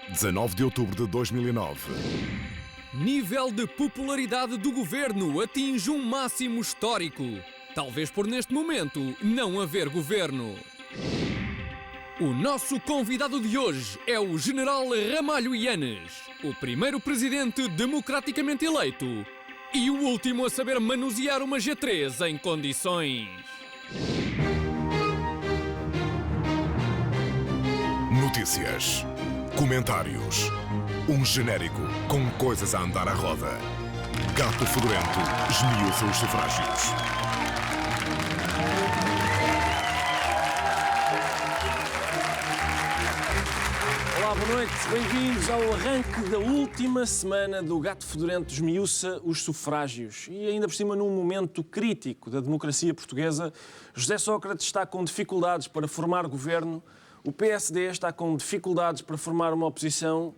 19 de outubro de 2009. Nível de popularidade do governo atinge um máximo histórico. Talvez por neste momento não haver governo. O nosso convidado de hoje é o General Ramalho Yanes, o primeiro presidente democraticamente eleito e o último a saber manusear uma G3 em condições. Notícias, comentários, um genérico com coisas a andar à roda. Gato Fedorento esmiuça os sufrágios. Olá, boa noite. Bem-vindos ao arranque da última semana do Gato Fedorento esmiuça os sufrágios. E ainda por cima, num momento crítico da democracia portuguesa, José Sócrates está com dificuldades para formar governo, o PSD está com dificuldades para formar uma oposição,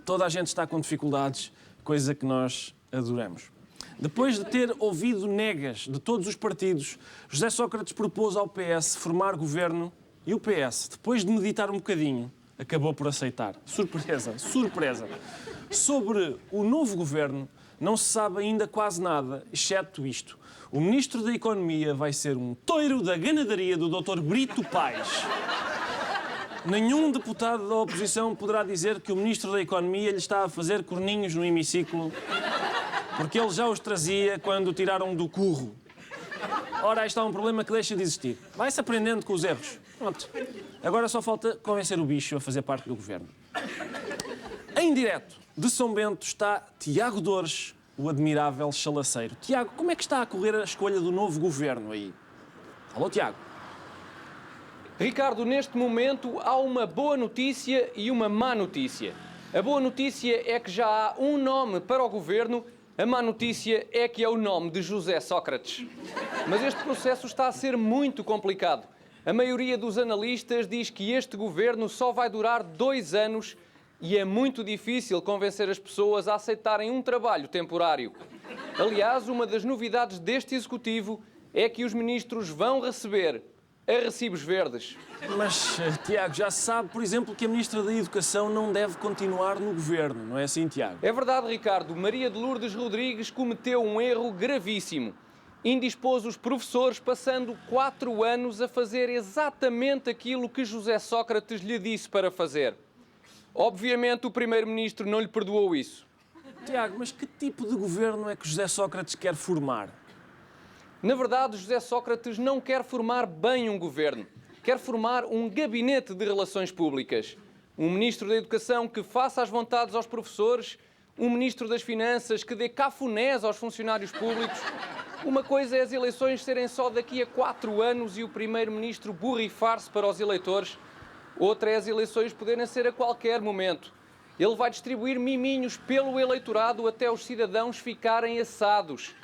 toda a gente está com dificuldades, coisa que nós adoramos. Depois de ter ouvido negas de todos os partidos, José Sócrates propôs ao PS formar governo e o PS, depois de meditar um bocadinho, acabou por aceitar. Surpresa, surpresa. Sobre o novo governo, não se sabe ainda quase nada, exceto isto. O Ministro da Economia vai ser um toiro da ganadaria do Dr. Brito Paes. Nenhum deputado da oposição poderá dizer que o Ministro da Economia lhe está a fazer corninhos no hemiciclo, porque ele já os trazia quando o tiraram do curro. Ora, aí está um problema que deixa de existir. Vai-se aprendendo com os erros. Pronto. Agora só falta convencer o bicho a fazer parte do governo. Em direto, de São Bento, está Tiago Dores, o admirável chalaceiro. Tiago, como é que está a correr a escolha do novo governo aí? Alô, Tiago. Ricardo, neste momento há uma boa notícia e uma má notícia. A boa notícia é que já há um nome para o governo, a má notícia é que é o nome de José Sócrates. Mas este processo está a ser muito complicado. A maioria dos analistas diz que este governo só vai durar 2 anos e é muito difícil convencer as pessoas a aceitarem um trabalho temporário. Aliás, uma das novidades deste executivo é que os ministros vão receber a recibos verdes. Mas, Tiago, já se sabe, por exemplo, que a Ministra da Educação não deve continuar no governo, não é assim, Tiago? É verdade, Ricardo. Maria de Lourdes Rodrigues cometeu um erro gravíssimo. Indispôs os professores, passando 4 anos a fazer exatamente aquilo que José Sócrates lhe disse para fazer. Obviamente, o primeiro-ministro não lhe perdoou isso. Tiago, mas que tipo de governo é que José Sócrates quer formar? Na verdade, José Sócrates não quer formar bem um governo. Quer formar um gabinete de relações públicas. Um ministro da Educação que faça as vontades aos professores, um ministro das Finanças que dê cafunés aos funcionários públicos. Uma coisa é as eleições serem só daqui a 4 anos e o primeiro-ministro borrifar-se para os eleitores. Outra é as eleições poderem ser a qualquer momento. Ele vai distribuir miminhos pelo eleitorado até os cidadãos ficarem assados.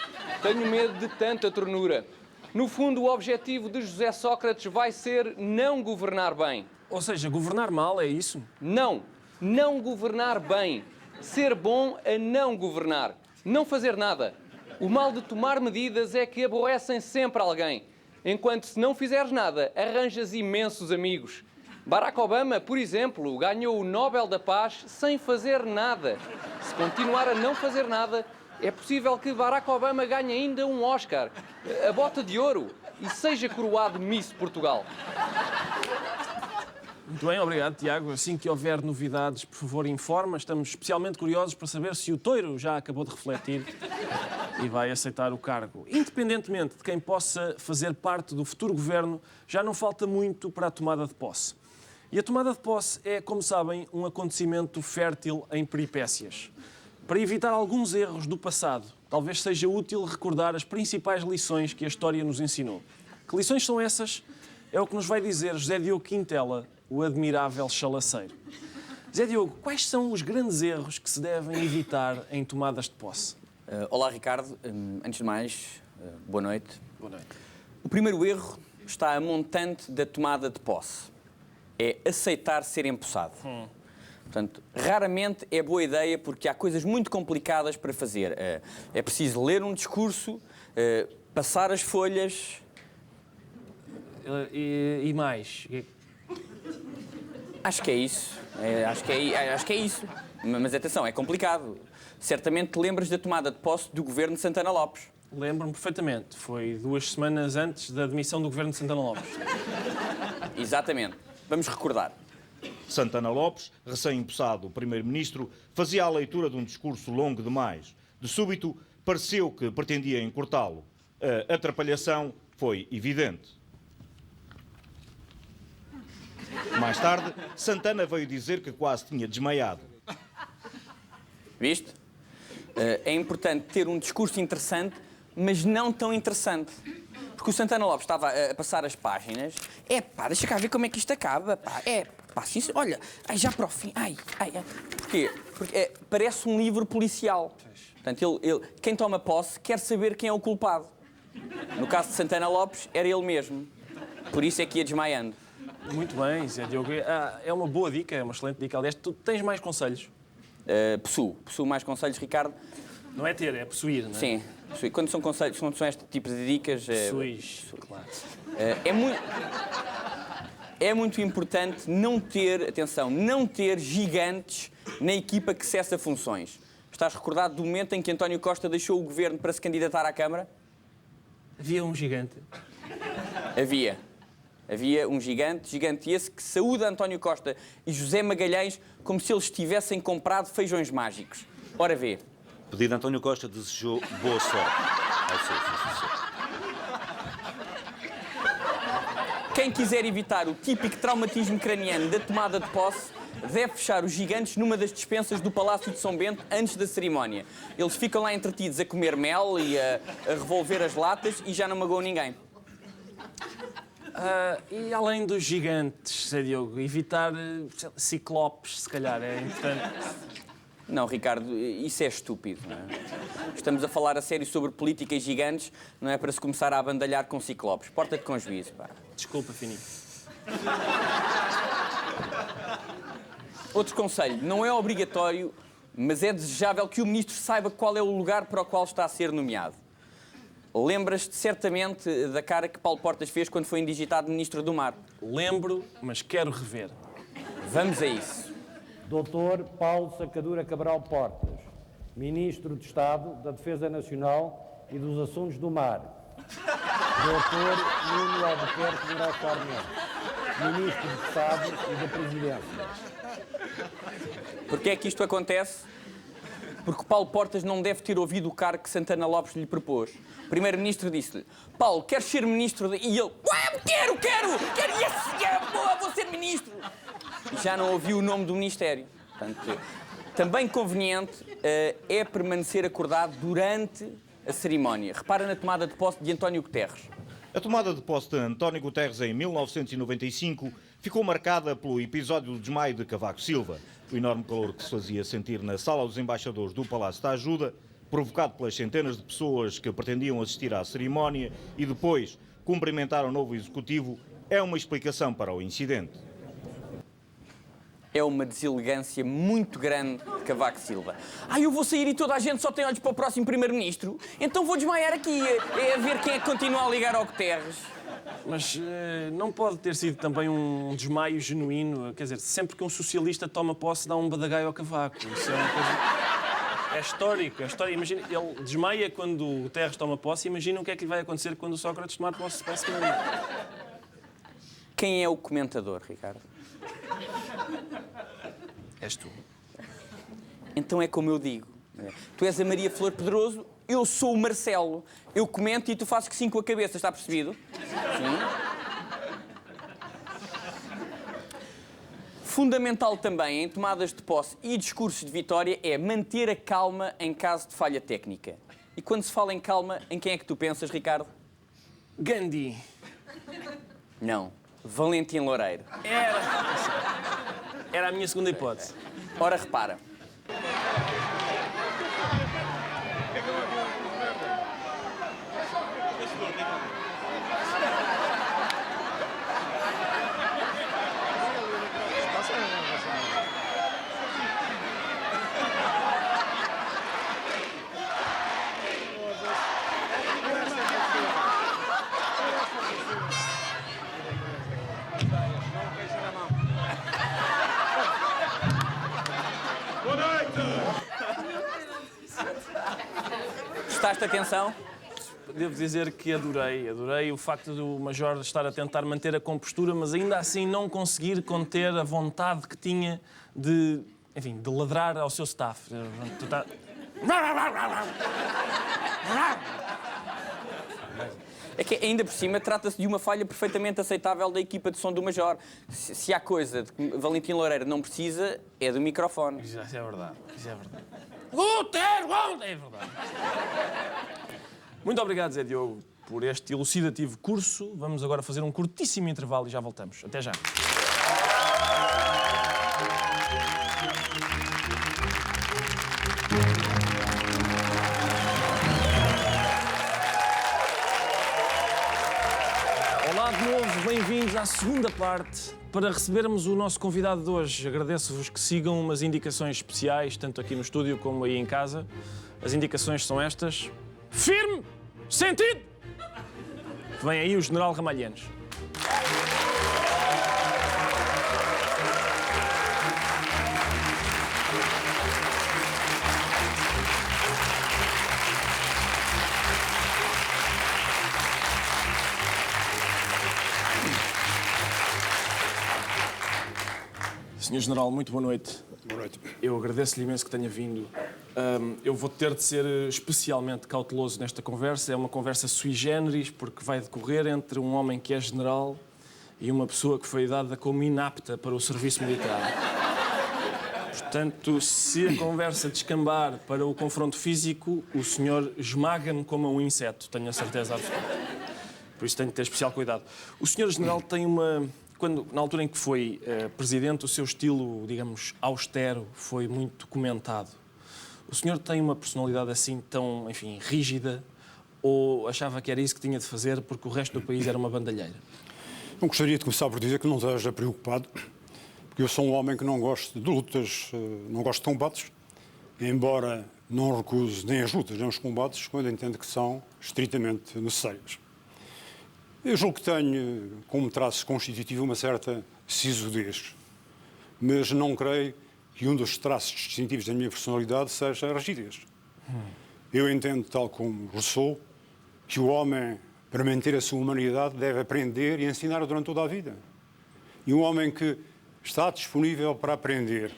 Tenho medo de tanta ternura. No fundo, o objetivo de José Sócrates vai ser não governar bem. Ou seja, governar mal, é isso? Não governar bem. Ser bom a não governar. Não fazer nada. O mal de tomar medidas é que aborrecem sempre alguém. Enquanto se não fizeres nada, arranjas imensos amigos. Barack Obama, por exemplo, ganhou o Nobel da Paz sem fazer nada. Se continuar a não fazer nada, é possível que Barack Obama ganhe ainda um Oscar, a bota de ouro, e seja coroado Miss Portugal. Muito bem, obrigado, Tiago. Assim que houver novidades, por favor, informa. Estamos especialmente curiosos para saber se o toiro já acabou de refletir e vai aceitar o cargo. Independentemente de quem possa fazer parte do futuro governo, já não falta muito para a tomada de posse. E a tomada de posse é, como sabem, um acontecimento fértil em peripécias. Para evitar alguns erros do passado, talvez seja útil recordar as principais lições que a história nos ensinou. Que lições são essas? É o que nos vai dizer José Diogo Quintela, o admirável chalaceiro. José Diogo, quais são os grandes erros que se devem evitar em tomadas de posse? Olá, Ricardo. Antes de mais, boa noite. Boa noite. O primeiro erro está a montante da tomada de posse. É aceitar ser empossado. Portanto, raramente é boa ideia porque há coisas muito complicadas para fazer. É preciso ler um discurso, passar as folhas... E mais? Acho que é isso. Acho que é isso. Mas atenção, é complicado. Certamente te lembras da tomada de posse do governo de Santana Lopes. Lembro-me perfeitamente. Foi 2 semanas antes da demissão do governo de Santana Lopes. Exatamente. Vamos recordar. Santana Lopes, recém-empossado primeiro-ministro, fazia a leitura de um discurso longo demais. De súbito, pareceu que pretendia encurtá-lo. A atrapalhação foi evidente. Mais tarde, Santana veio dizer que quase tinha desmaiado. Viste? É importante ter um discurso interessante, mas não tão interessante. Porque o Santana Lopes estava a passar as páginas. Deixa cá ver como é que isto acaba, sim, olha, já para o fim, Porquê? Porque parece um livro policial. Portanto, quem toma posse quer saber quem é o culpado. No caso de Santana Lopes, era ele mesmo. Por isso é que ia desmaiando. Muito bem, Zé Diogo. É uma boa dica, é uma excelente dica. Aliás, tu tens mais conselhos? Possuo mais conselhos, Ricardo. Não é ter, é possuir, não é? Sim, possuir. Quando são conselhos, quando são este tipo de dicas... Possuis, claro. É muito importante não ter gigantes na equipa que cessa funções. Estás recordado do momento em que António Costa deixou o governo para se candidatar à Câmara? Havia um gigante. Havia um gigante esse que saúda António Costa e José Magalhães como se eles tivessem comprado feijões mágicos. Ora vê. O pedido de António Costa desejou boa sorte ao seu sucessor. Quem quiser evitar o típico traumatismo craniano da tomada de posse deve fechar os gigantes numa das despensas do Palácio de São Bento antes da cerimónia. Eles ficam lá entretidos a comer mel e a revolver as latas e já não magoam ninguém. E além dos gigantes, Zé Diogo, evitar ciclopes, se calhar, é importante. Não, Ricardo, isso é estúpido, não é? Estamos a falar a sério sobre política e gigantes, não é para se começar a abandalhar com ciclopes. Porta-te com juízo, pá. Desculpa, Fininho. Outro conselho, não é obrigatório, mas é desejável que o ministro saiba qual é o lugar para o qual está a ser nomeado. Lembras-te certamente da cara que Paulo Portas fez quando foi indigitado Ministro do Mar. Lembro, mas quero rever. Vamos a isso. Dr. Paulo Sacadura Cabral Portas, Ministro de Estado da Defesa Nacional e dos Assuntos do Mar. Dr. Nuno Albuquerque Moraes Sarmento, Ministro de Estado e da Presidência. Porquê é que isto acontece? Porque Paulo Portas não deve ter ouvido o cargo que Santana Lopes lhe propôs. O primeiro-ministro disse-lhe: Paulo, queres ser ministro? E ele: quero, yes, boa, vou ser ministro. E já não ouviu o nome do ministério. Portanto, também conveniente é permanecer acordado durante a cerimónia. Repara na tomada de posse de António Guterres. A tomada de posse de António Guterres em 1995 ficou marcada pelo episódio do desmaio de Cavaco Silva. O enorme calor que se fazia sentir na sala dos embaixadores do Palácio da Ajuda, provocado pelas centenas de pessoas que pretendiam assistir à cerimónia e depois cumprimentar o novo executivo, é uma explicação para o incidente. É uma deselegância muito grande de Cavaco Silva. Eu vou sair e toda a gente só tem olhos para o próximo primeiro-ministro? Então vou desmaiar aqui, a ver quem é que continua a ligar ao Guterres. Mas não pode ter sido também um desmaio genuíno? Quer dizer, sempre que um socialista toma posse, dá um badagaio ao Cavaco. Isso é uma coisa... É histórico, é histórico. Imagina, ele desmaia quando o Guterres toma posse. Imagina o que é que lhe vai acontecer quando o Sócrates tomar posse para a semana. Quem é o comentador, Ricardo? És tu. Então é como eu digo. Tu és a Maria Flor Pedroso, eu sou o Marcelo. Eu comento e tu fazes que sim com a cabeça, está percebido? Sim. Fundamental também em tomadas de posse e discursos de vitória é manter a calma em caso de falha técnica. E quando se fala em calma, em quem é que tu pensas, Ricardo? Gandhi. Não. Valentim Loureiro. Era a minha segunda hipótese. Ora, repara. Prestaste atenção? Devo dizer que adorei o facto do Major estar a tentar manter a compostura, mas ainda assim não conseguir conter a vontade que tinha de, enfim, de ladrar ao seu staff. É que ainda por cima trata-se de uma falha perfeitamente aceitável da equipa de som do Major. Se há coisa de que Valentim Loureiro não precisa, é do microfone. Isso é verdade, isso é verdade. É verdade. Muito obrigado, Zé Diogo, por este elucidativo curso. Vamos agora fazer um curtíssimo intervalo e já voltamos. Até já. Olá de novo, bem-vindos à segunda parte. Para recebermos o nosso convidado de hoje, agradeço-vos que sigam umas indicações especiais, tanto aqui no estúdio como aí em casa. As indicações são estas. Firme! Sentido! Vem aí o General Ramalhianos. Senhor General, muito boa noite. Boa noite. Eu agradeço-lhe imenso que tenha vindo. Eu vou ter de ser especialmente cauteloso nesta conversa. É uma conversa sui generis, porque vai decorrer entre um homem que é general e uma pessoa que foi dada como inapta para o serviço militar. Portanto, se a conversa descambar para o confronto físico, o senhor esmaga-me como um inseto, tenho a certeza absoluta. Por isso tenho de ter especial cuidado. O senhor general tem uma... na altura em que foi presidente, o seu estilo, digamos, austero, foi muito comentado. O senhor tem uma personalidade assim tão, enfim, rígida, ou achava que era isso que tinha de fazer porque o resto do país era uma bandalheira? Não gostaria de começar por dizer que não esteja preocupado, porque eu sou um homem que não gosto de lutas, não gosto de combates, embora não recuse nem as lutas nem os combates quando entendo que são estritamente necessários. Eu julgo que tenho como traço constitutivo uma certa sisudez, mas não creio que um dos traços distintivos da minha personalidade seja a rigidez. Eu entendo, tal como Rousseau, que o homem, para manter a sua humanidade, deve aprender e ensinar durante toda a vida. E um homem que está disponível para aprender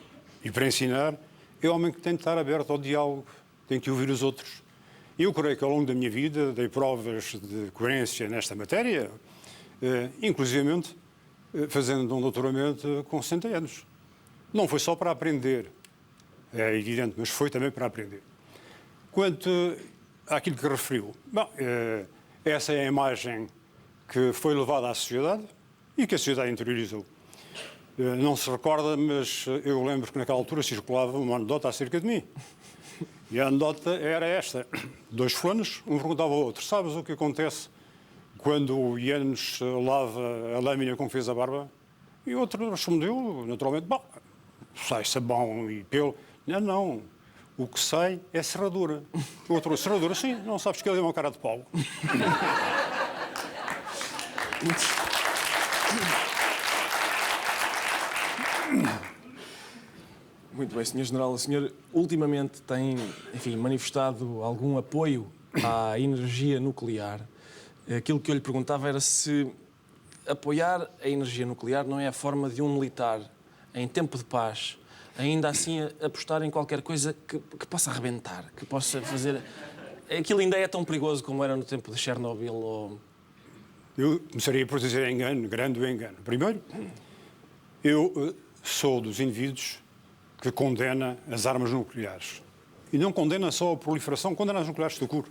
e para ensinar é um homem que tem de estar aberto ao diálogo, tem que ouvir os outros. Eu creio que ao longo da minha vida dei provas de coerência nesta matéria, inclusivamente fazendo um doutoramento com 60 anos. Não foi só para aprender, é evidente, mas foi também para aprender. Quanto àquilo que referiu, bom, essa é a imagem que foi levada à sociedade e que a sociedade interiorizou. Não se recorda, mas eu lembro que naquela altura circulava uma anedota acerca de mim. E a anedota era esta. 2 fulanos, um perguntava ao outro: sabes o que acontece quando o Ianes lava a lâmina com que fez a barba? E o outro respondeu, naturalmente: bom, sai sabão e pelo. Não, o que sai é serradura. O outro: serradura? Sim, não sabes que ele é uma cara de pau. Muito bem, Sr. General. O senhor ultimamente tem, enfim, manifestado algum apoio à energia nuclear. Aquilo que eu lhe perguntava era se apoiar a energia nuclear não é a forma de um militar, em tempo de paz, ainda assim apostar em qualquer coisa que possa arrebentar, que possa fazer... Aquilo ainda é tão perigoso como era no tempo de Chernobyl ou... Eu começaria por dizer engano, grande engano. Primeiro, eu sou dos indivíduos que condena as armas nucleares. E não condena só a proliferação, condena as nucleares de cor.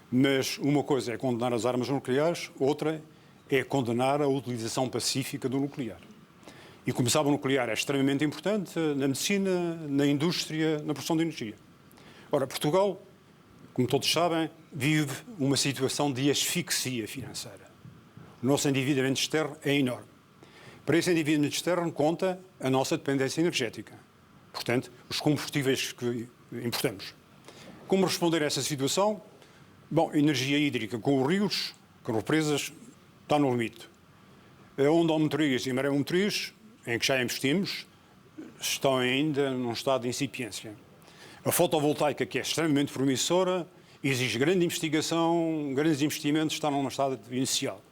Mas uma coisa é condenar as armas nucleares, outra é condenar a utilização pacífica do nuclear. E como sabe, o nuclear é extremamente importante na medicina, na indústria, na produção de energia. Ora, Portugal, como todos sabem, vive uma situação de asfixia financeira. O nosso endividamento externo é enorme. Para esse endividamento externo conta a nossa dependência energética. Portanto, os combustíveis que importamos. Como responder a essa situação? Bom, energia hídrica com os rios, com represas, está no limite. A ondomotriz e a mareomotriz, em que já investimos, estão ainda num estado de incipiência. A fotovoltaica, que é extremamente promissora exige grande investigação, grandes investimentos, está num estado inicial.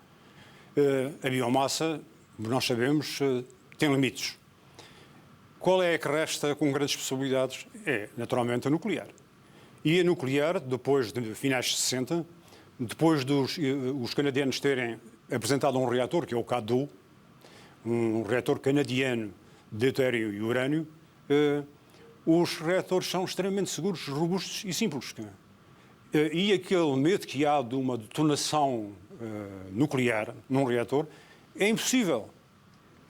A biomassa, nós sabemos, tem limites. Qual é a que resta com grandes possibilidades? É, naturalmente, a nuclear. E a nuclear, depois de finais de 60, depois os canadianos terem apresentado um reator, que é o CADU, um reator canadiano de deutério e urânio, os reatores são extremamente seguros, robustos e simples. E aquele medo que há de uma detonação nuclear num reator é impossível.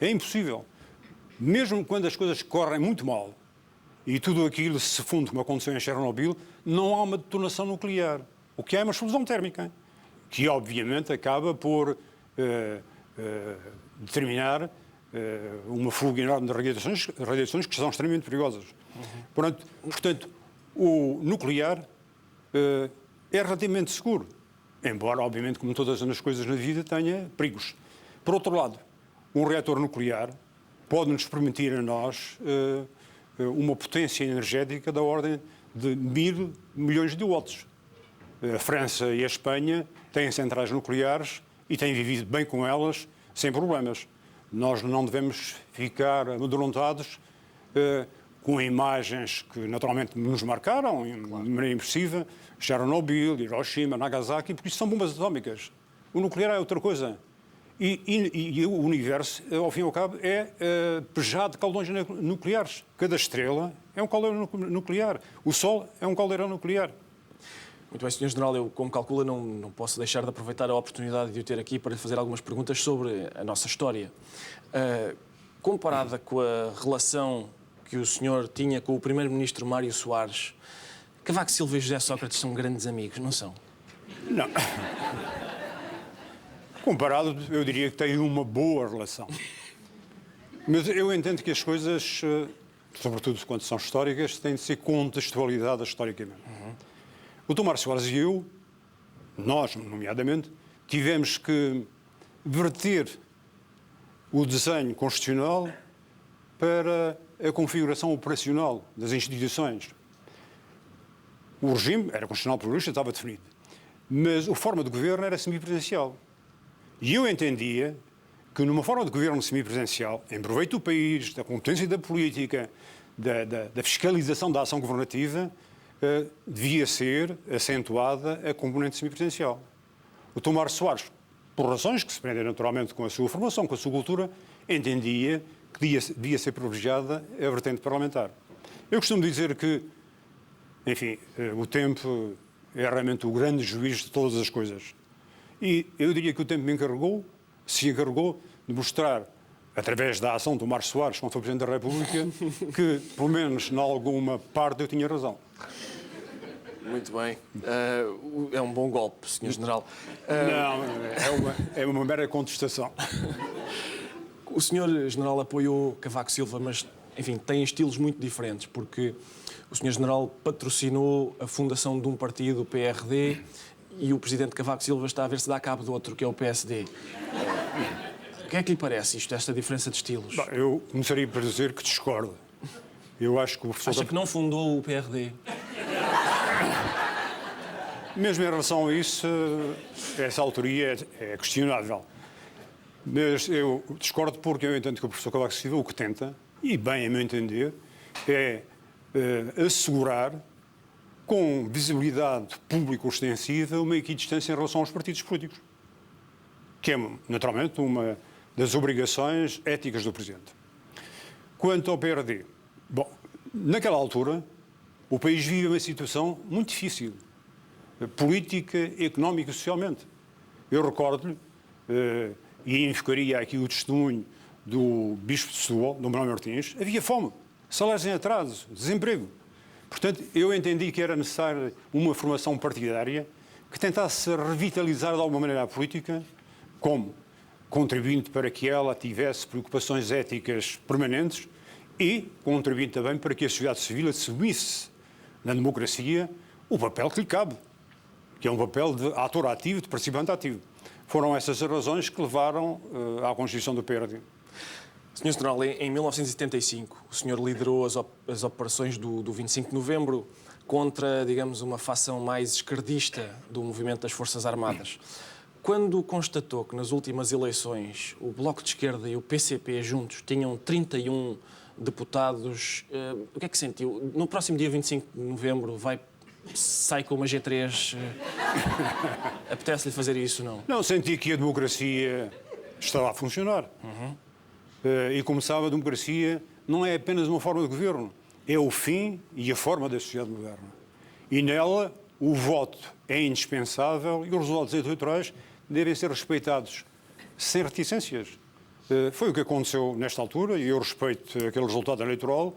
É impossível. Mesmo quando as coisas correm muito mal e tudo aquilo se funde, como aconteceu em Chernobyl, não há uma detonação nuclear. O que há é uma explosão térmica, que obviamente acaba por determinar uma fuga enorme de radiações que são extremamente perigosas. Portanto, o nuclear é relativamente seguro, embora, obviamente, como todas as coisas na vida, tenha perigos. Por outro lado, um reator nuclear pode nos permitir a nós uma potência energética da ordem de 1.000 milhões de watts. A França e a Espanha têm centrais nucleares e têm vivido bem com elas, sem problemas. Nós não devemos ficar amedrontados com imagens que naturalmente nos marcaram de maneira impressiva, Chernobyl, Hiroshima, Nagasaki, porque isso são bombas atómicas. O nuclear é outra coisa. E o universo, ao fim e ao cabo, é pejado de caldeirões nucleares. Cada estrela é um caldeirão nuclear. O Sol é um caldeirão nuclear. Muito bem, Sr. General, eu, como calcula, não posso deixar de aproveitar a oportunidade de o ter aqui para lhe fazer algumas perguntas sobre a nossa história. Comparada com a relação que o senhor tinha com o primeiro-ministro Mário Soares, Cavaco Silva e José Sócrates são grandes amigos, não são? Não. Comparado, eu diria que tem uma boa relação. Mas eu entendo que as coisas, sobretudo quando são históricas, têm de ser contextualizadas historicamente. O Dr. Mário Soares e eu, nós, nomeadamente, tivemos que verter o desenho constitucional para a configuração operacional das instituições. O regime era constitucional pluralista, estava definido. Mas a forma de governo era semipresidencial. E eu entendia que numa forma de governo semipresidencial, em proveito do país, da competência da política, da fiscalização da ação governativa, devia ser acentuada a componente semipresidencial. O Dr. Mário Soares, por razões que se prendem naturalmente com a sua formação, com a sua cultura, entendia que devia ser privilegiada a vertente parlamentar. Eu costumo dizer que, enfim, o tempo é realmente o grande juiz de todas as coisas. E eu diria que o tempo se encarregou de mostrar, através da ação do Mário Soares, quando foi Presidente da República, que, pelo menos, em alguma parte, eu tinha razão. Muito bem. É um bom golpe, Sr. General. Não, é uma mera contestação. O Sr. General apoiou Cavaco Silva, mas, enfim, tem estilos muito diferentes, porque o Sr. General patrocinou a fundação de um partido, o PRD, e o Presidente Cavaco Silva está a ver se dá cabo do outro, que é o PSD. O que é que lhe parece esta diferença de estilos? Bom, eu começaria por dizer que discordo. Eu acho que o professor... Acha que não fundou o PRD? Mesmo em relação a isso, essa autoria é questionável. Mas eu discordo porque eu entendo que o professor Cavaco Silva o que tenta, e bem a meu entender, é assegurar com visibilidade pública ostensiva uma equidistância em relação aos partidos políticos, que é, naturalmente, uma das obrigações éticas do Presidente. Quanto ao PRD, bom, naquela altura, o país vive uma situação muito difícil, política, económica e socialmente. Eu recordo-lhe, e invocaria aqui o testemunho do Bispo de Setúbal, Dom Manuel Martins, havia fome, salários em atraso, desemprego. Portanto, eu entendi que era necessária uma formação partidária que tentasse revitalizar de alguma maneira a política, como contribuindo para que ela tivesse preocupações éticas permanentes e contribuindo também para que a sociedade civil assumisse na democracia o papel que lhe cabe, que é um papel de ator ativo, de participante ativo. Foram essas as razões que levaram à constituição do PRD. Sr. General, em 1975, o senhor liderou as operações do 25 de novembro contra, digamos, uma facção mais esquerdista do movimento das Forças Armadas. Quando constatou que nas últimas eleições o Bloco de Esquerda e o PCP juntos tinham 31 deputados, o que é que sentiu? No próximo dia 25 de novembro sai com uma G3, apetece-lhe fazer isso, não? Não, senti que a democracia estava a funcionar. E como sabe, a democracia não é apenas uma forma de governo, é o fim e a forma da sociedade moderna. E nela o voto é indispensável e os resultados eleitorais devem ser respeitados sem reticências. Foi o que aconteceu nesta altura e eu respeito aquele resultado eleitoral,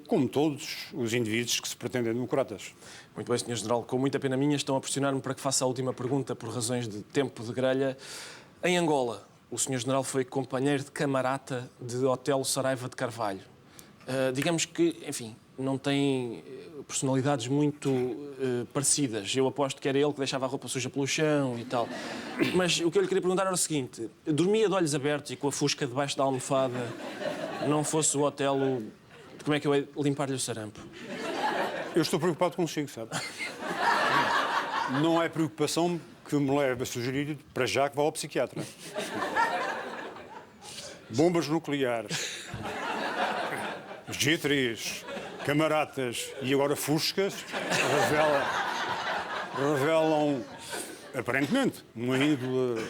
como todos os indivíduos que se pretendem democratas. Muito bem, Sr. General. Com muita pena minha, estão a pressionar-me para que faça a última pergunta por razões de tempo de grelha. Em Angola, o Sr. General foi companheiro de camarata de Hotel Saraiva de Carvalho. Digamos que, enfim, não tem personalidades muito parecidas. Eu aposto que era ele que deixava a roupa suja pelo chão e tal. Mas o que eu lhe queria perguntar era o seguinte: dormia de olhos abertos e com a fusca debaixo da almofada, não fosse o hotel, como é que eu ia limpar-lhe o sarampo? Eu estou preocupado consigo, sabe? Não é preocupação que me leva a sugerir, para já, que vá ao psiquiatra. Bombas nucleares, G3, camaratas e agora fuscas revelam, aparentemente, uma índole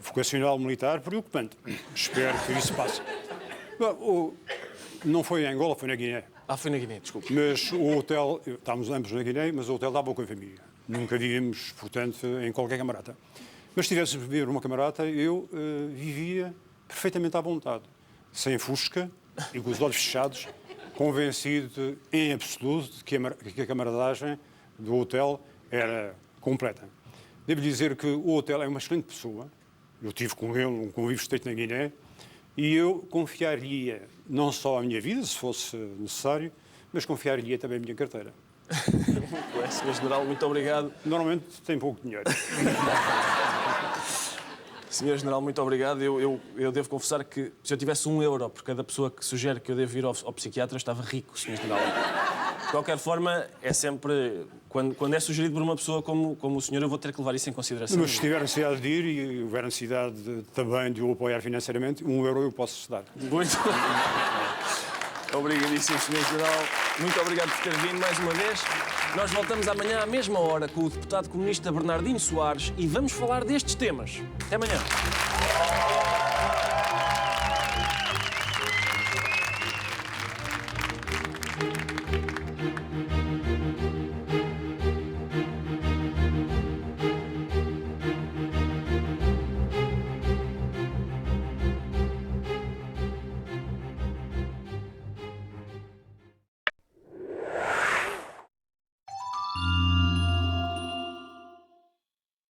vocacional militar preocupante. Espero que isso passe. Não foi em Angola, foi na Guiné. Foi na Guiné, desculpe. Mas o hotel, estávamos ambos na Guiné, mas o hotel dava com a família. Nunca vivemos, portanto, em qualquer camarata. Mas se tivesse de viver uma camarata, eu vivia perfeitamente à vontade, sem fusca e com os olhos fechados, convencido em absoluto de que a camaradagem do hotel era completa. Devo dizer que o hotel é uma excelente pessoa. Eu tive com ele um convívio estreito na Guiné e eu confiaria não só a minha vida, se fosse necessário, mas confiaria também a minha carteira. Sr. General, muito obrigado. Normalmente tem pouco dinheiro. Sr. General, muito obrigado. Eu devo confessar que se eu tivesse €1 por cada pessoa que sugere que eu devo ir ao psiquiatra, eu estava rico, Sr. General. De qualquer forma, é sempre... Quando é sugerido por uma pessoa como o senhor, eu vou ter que levar isso em consideração. Mas se tiver necessidade de ir e houver necessidade também de o apoiar financeiramente, €1 eu posso dar. Muito obrigadíssimo, Sr. General. Muito obrigado por ter vindo mais uma vez. Nós voltamos amanhã à mesma hora com o deputado comunista Bernardino Soares e vamos falar destes temas. Até amanhã.